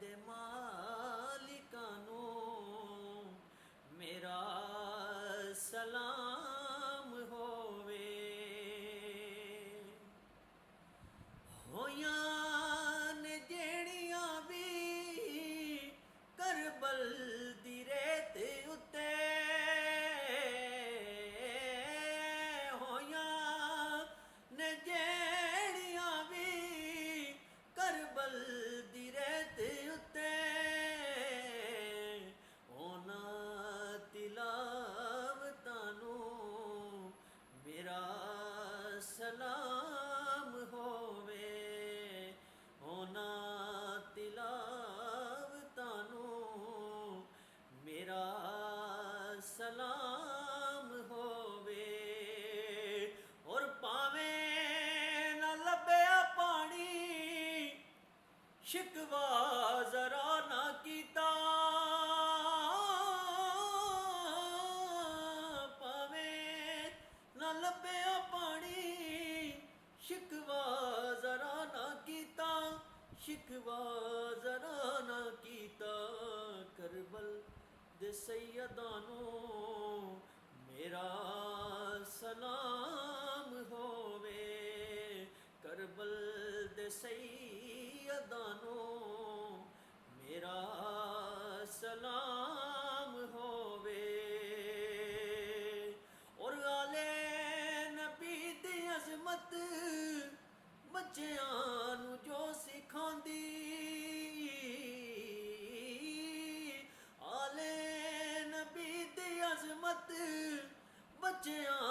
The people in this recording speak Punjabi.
ਦੇ ਮਾਲਿਕਾਂ ਨੂੰ ਮੇਰਾ ਸਲਾਮ ਹੋਵੇ। ਹੋਈਆਂ ਨੇ ਜਿਹੜੀਆਂ ਵੀ ਕਰਬਲ ਦੀ ਰੇਤ ਉੱਤੇ, ਹੋਈਆਂ ਨੇ ਜਿਹੜੀਆਂ ਵੀ ਕਰਬਲ ਦੀ ਰੇਤ ਉੱਤੇ, ਉਹਨਾਂ ਤਿਲਾਵਤਾਂ ਨੂੰ ਮੇਰਾ ਸਲਾਮ ਹੋਵੇ। ਉਹਨਾਂ ਤਿਲਾਵਤਾਂ ਨੂੰ ਮੇਰਾ ਸਲਾਮ ਹੋਵੇ। ਔਰ ਭਾਵੇਂ ਨਾ ਲੱਭਿਆ ਪਾਣੀ, ਸ਼ਿਕਵਾ ਜ਼ਰਾ ਨਾ ਕੀਤਾ, ਭਾਵੇਂ ਨਾ ਲੱਭਿਆ ਪਾਣੀ, ਸ਼ਿਕਵਾ ਜ਼ਰਾ ਨਾ ਕੀਤਾ, ਸ਼ਿਕਵਾ ਜ਼ਰਾ ਨਾ ਕੀਤਾ। ਕਰਬਲ ਦੇ ਸੈਯਦਾਂ ਨੂੰ ਮੇਰਾ ਸਲਾਮ ਹੋਵੇ। ਕਰਬਲ ਦੇ ਸੈਯਦਾਂ ਨੂੰ ਮੇਰਾ ਸਲਾਮ ਹੋਵੇ। ਔਰ ਆਲੇ ਨਬੀ ਦੀ ਅਜ਼ਮਤ ਬੱਚਿਆਂ ਨੂੰ ਜੋ ਸਿਖਾਉਂਦੀ, ਆਲੇ ਨਬੀ ਦੀ ਅਜ਼ਮਤ ਬੱਚਿਆਂ